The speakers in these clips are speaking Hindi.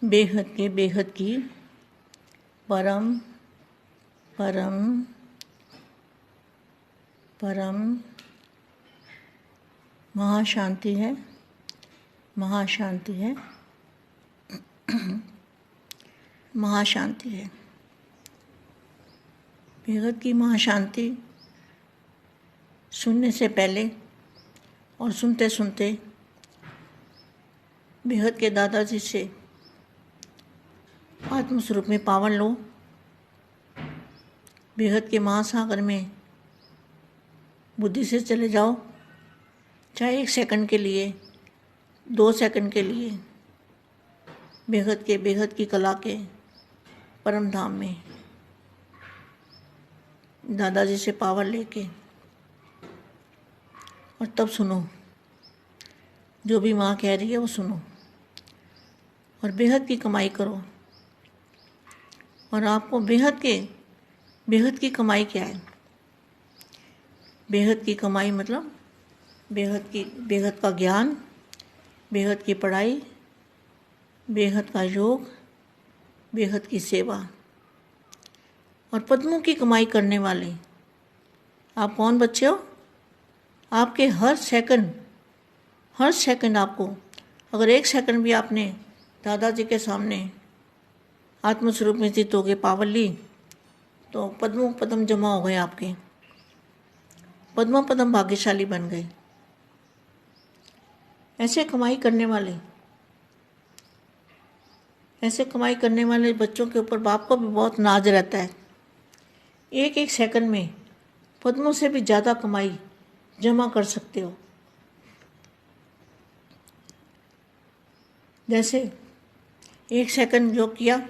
बेहद की परम परम परम महाशांति है, महाशांति है, महाशांति है। बेहद की महाशांति सुनने से पहले और सुनते सुनते बेहद के दादाजी से आत्मस्वरूप में पावन लो। बेहद के महासागर में बुद्धि से चले जाओ, चाहे 1 सेकंड के लिए, 2 सेकंड के लिए, बेहद की कला के परम धाम में दादाजी से पावर लेके, और तब सुनो, जो भी माँ कह रही है वो सुनो और बेहद की कमाई करो। और आपको बेहद की कमाई क्या है? बेहद की कमाई मतलब बेहद का ज्ञान, बेहद की पढ़ाई, बेहद का योग, बेहद की सेवा और पद्मों की कमाई करने वाले आप कौन बच्चे हो? आपके हर सेकंड आपको, अगर 1 सेकंड भी आपने दादाजी के सामने आत्मस्वरूप में स्थित होकर पावर ली तो पद्म जमा हो गए, आपके पद्म भाग्यशाली बन गए। ऐसे कमाई करने वाले बच्चों के ऊपर बाप को भी बहुत नाज रहता है। 1 सेकंड में पद्मों से भी ज़्यादा कमाई जमा कर सकते हो। जैसे 1 सेकंड जो किया,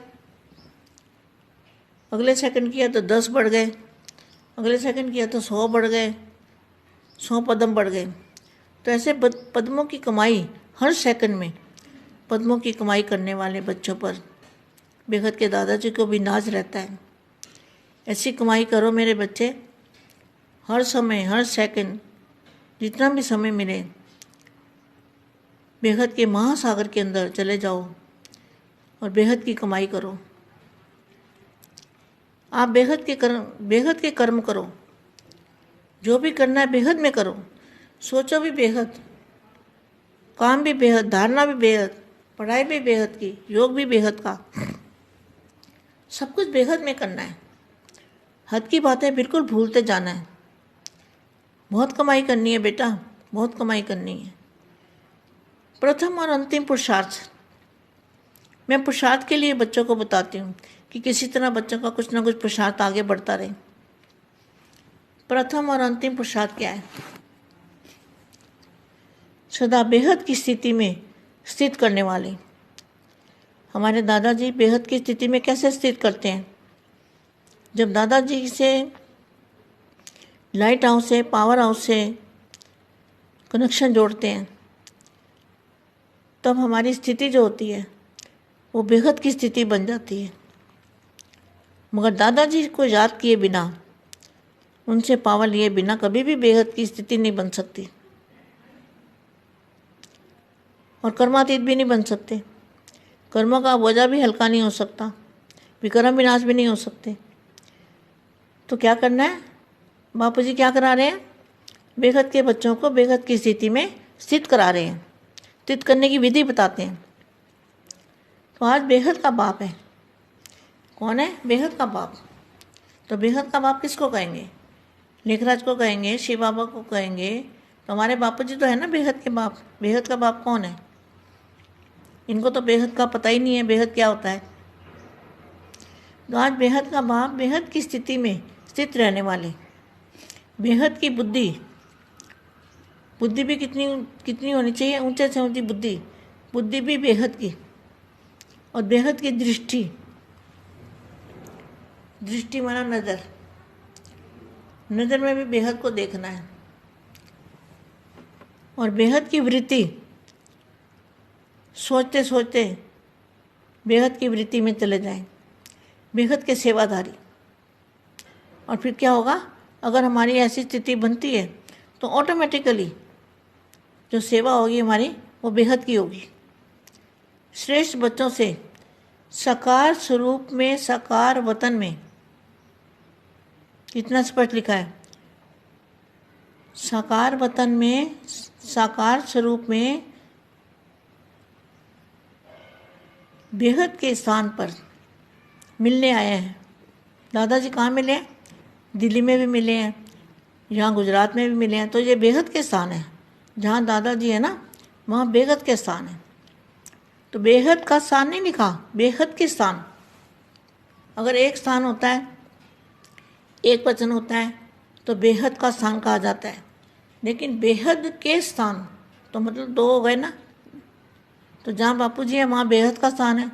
अगले सेकंड किया तो 10 बढ़ गए, अगले सेकंड किया तो 100 बढ़ गए, 100 पद्म बढ़ गए। तो ऐसे पद्मों की कमाई हर सेकंड में, पद्मों की कमाई करने वाले बच्चों पर बेहद के दादाजी को भी नाज रहता है। ऐसी कमाई करो मेरे बच्चे, हर समय, हर सेकंड, जितना भी समय मिले, बेहद के महासागर के अंदर चले जाओ और बेहद की कमाई करो। आप बेहद के कर्म करो, जो भी करना है बेहद में करो। सोचो भी बेहद, काम भी बेहद, धारणा भी बेहद, पढ़ाई भी बेहद की, योग भी बेहद का, सब कुछ बेहद में करना है। हद की बातें बिल्कुल भूलते जाना है। बहुत कमाई करनी है बेटा, बहुत कमाई करनी है। प्रथम और अंतिम पुरुषार्थ, मैं पुरुषार्थ के लिए बच्चों को बताती हूँ कि किसी तरह बच्चों का कुछ ना कुछ पुरुषार्थ आगे बढ़ता रहे। प्रथम और अंतिम पुरुषार्थ क्या है? सदा बेहद की स्थिति में स्थित करने वाले। हमारे दादाजी बेहद की स्थिति में कैसे स्थित करते हैं? जब दादाजी से लाइट हाउस से, पावर हाउस से कनेक्शन जोड़ते हैं, तब हमारी स्थिति जो होती है वो बेहद की स्थिति बन जाती है। मगर दादाजी को याद किए बिना, उनसे पावर लिए बिना कभी भी बेहद की स्थिति नहीं बन सकती और कर्मातीत भी नहीं बन सकते। कर्मों का बोझा भी हल्का नहीं हो सकता, विक्रम विनाश भी नहीं हो सकते। तो क्या करना है? बापू जी क्या करा रहे हैं? बेहद के बच्चों को बेहद की स्थिति में स्थित करा रहे हैं, स्थित करने की विधि बताते हैं। तो आज बेहद का बाप है। कौन है? बेहद का बाप। तो बेहद का बाप किसको कहेंगे? लेखराज को कहेंगे, शिव बाबा को कहेंगे। तो हमारे बापू जी तो है ना बेहद के बाप। बेहद का बाप कौन है? इनको तो बेहद का पता ही नहीं है, बेहद क्या होता है। तो आज बेहद का बाप बेहद की स्थिति में स्थित रहने वाले, बेहद की बुद्धि भी कितनी होनी चाहिए? ऊंचे से ऊंची बुद्धि भी बेहद की, और बेहद की दृष्टि माना नज़र में भी बेहद को देखना है। और बेहद की वृत्ति, सोचते सोचते बेहद की वृत्ति में चले जाएं, बेहद के सेवाधारी। और फिर क्या होगा? अगर हमारी ऐसी स्थिति बनती है तो ऑटोमेटिकली जो सेवा होगी हमारी वो बेहद की होगी। श्रेष्ठ बच्चों से साकार स्वरूप में साकार वतन में, कितना स्पष्ट लिखा है। साकार वतन में साकार स्वरूप में बेहद के स्थान पर मिलने आए हैं। दादाजी कहाँ मिले हैं? दिल्ली में भी मिले हैं, यहाँ गुजरात में भी मिले हैं। तो ये बेहद के स्थान है, जहाँ दादाजी है ना, वहाँ बेहद के स्थान है। तो बेहद का स्थान नहीं लिखा, बेहद के स्थान। अगर एक स्थान होता है, एक वचन होता है, तो बेहद का स्थान कहा जाता है। लेकिन बेहद के स्थान तो मतलब दो हो गए ना। तो जहाँ बापू जी है वहाँ बेहद का स्थान है।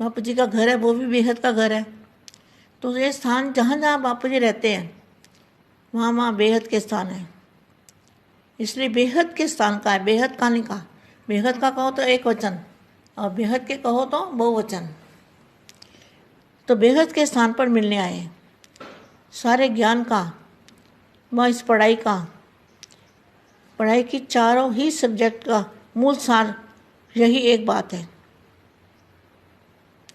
बापू जी का घर है, वो भी बेहद का घर है। तो ये स्थान जहाँ जहाँ बापू जी रहते हैं वहाँ वहाँ बेहद के स्थान है। इसलिए बेहद के स्थान का है, बेहद का नहीं कहा। बेहद का कहो तो एक वचन, और बेहद के कहो तो बहुवचन। तो बेहद के स्थान पर मिलने आए। सारे ज्ञान का व इस पढ़ाई का, पढ़ाई की चारों ही सब्जेक्ट का मूल सार यही एक बात है।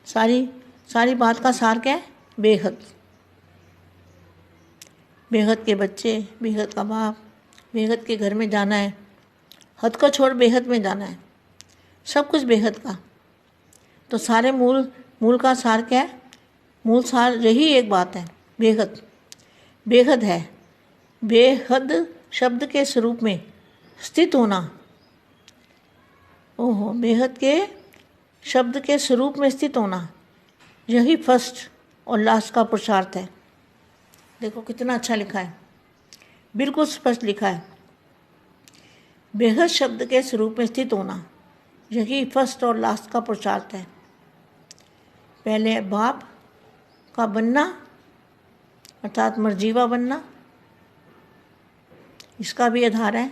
सारी बात का सार क्या है? बेहद। बेहद के बच्चे, बेहद का बाप, बेहद के घर में जाना है। हद को छोड़ बेहद में जाना है, सब कुछ बेहद का। तो सारे मूल का सार क्या है? मूल सार यही एक बात है, बेहद। बेहद है, बेहद शब्द के स्वरूप में स्थित होना। ओहो, बेहद के शब्द के स्वरूप में स्थित होना, यही फर्स्ट और लास्ट का पुरुषार्थ है। देखो कितना अच्छा लिखा है, बिल्कुल स्पष्ट लिखा है। बेहद शब्द के स्वरूप में स्थित होना, यही फर्स्ट और लास्ट का पुरुषार्थ है। पहले बाप का बनना अर्थात मर्जीवा बनना, इसका भी आधार है।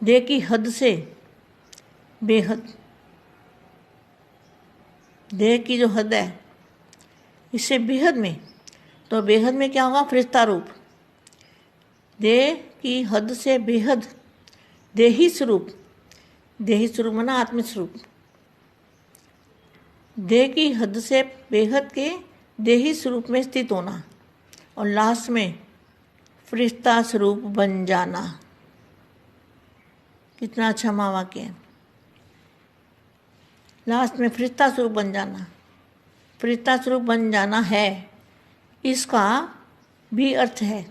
देह की हद से बेहद, देह की जो हद है इससे बेहद में, तो बेहद में क्या होगा? फरिश्ता रूप। देह की हद से बेहद देही स्वरूप, देही स्वरूप माना आत्मस्वरूप। देह की हद से बेहद के देही स्वरूप में स्थित होना, और लास्ट में फरिश्ता स्वरूप बन जाना। कितना अच्छा महावाक्य है। लास्ट में फरिश्ता स्वरूप बन जाना। फरिश्ता स्वरूप बन जाना है, इसका भी अर्थ है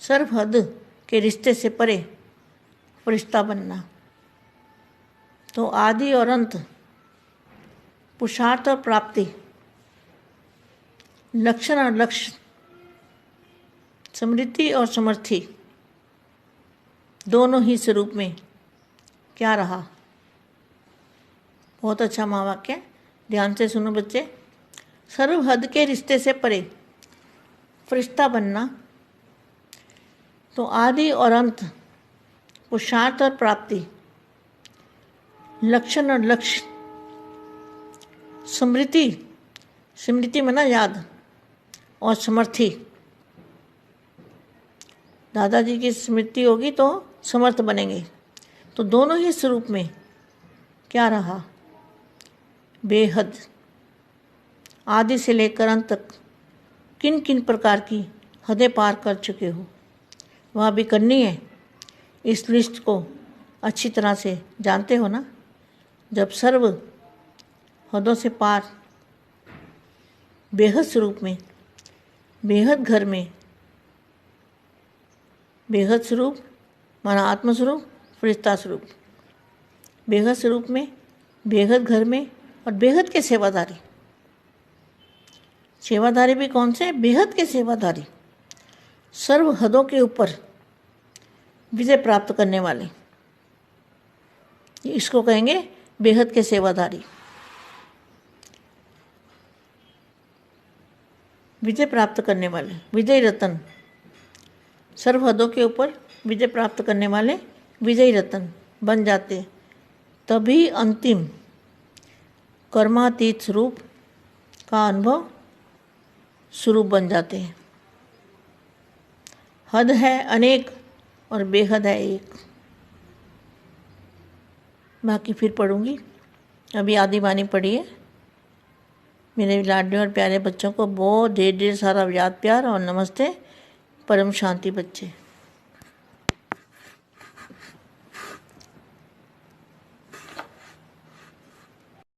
सर्वहद के रिश्ते से परे फरिश्ता बनना। तो आदि और अंत, पुरुषार्थ और प्राप्ति, लक्षण और लक्ष्य, समृद्धि और समर्थी, दोनों ही स्वरूप में क्या रहा? बहुत अच्छा महावाक्य, ध्यान से सुनो बच्चे। सर्वहद के रिश्ते से परे फरिश्ता बनना, तो आदि और अंत, पुरुषार्थ और प्राप्ति, लक्षण और लक्ष्य, स्मृति, स्मृति माना याद, और समर्थी। दादाजी की स्मृति होगी तो समर्थ बनेंगे। तो दोनों ही स्वरूप में क्या रहा? बेहद। आदि से लेकर अंत तक किन किन प्रकार की हदें पार कर चुके हो, वह भी करनी है। इस लिस्ट को अच्छी तरह से जानते हो ना। जब सर्व हदों से पार बेहद स्वरूप में, बेहद घर में, बेहद स्वरूप माना आत्मस्वरूप, फरिश्ता स्वरूप, बेहद स्वरूप में, बेहद घर में, और बेहद के सेवादारी। सेवादारी भी कौन से? बेहद के सेवादारी, सर्व हदों के ऊपर विजय प्राप्त करने वाले, इसको कहेंगे बेहद के सेवादारी। विजय प्राप्त करने वाले, विजय रतन, सर्व हदों के ऊपर विजय प्राप्त करने वाले विजयी रतन बन जाते, तभी अंतिम कर्मातीत स्वरूप का अनुभव स्वरूप बन जाते हैं। हद है अनेक और बेहद है एक। बाकी फिर पढ़ूंगी। अभी आदि वाणी पढ़िए। मेरे लाडले और प्यारे बच्चों को बहुत ढेर ढेर सारा याद प्यार और नमस्ते। परम शांति बच्चे।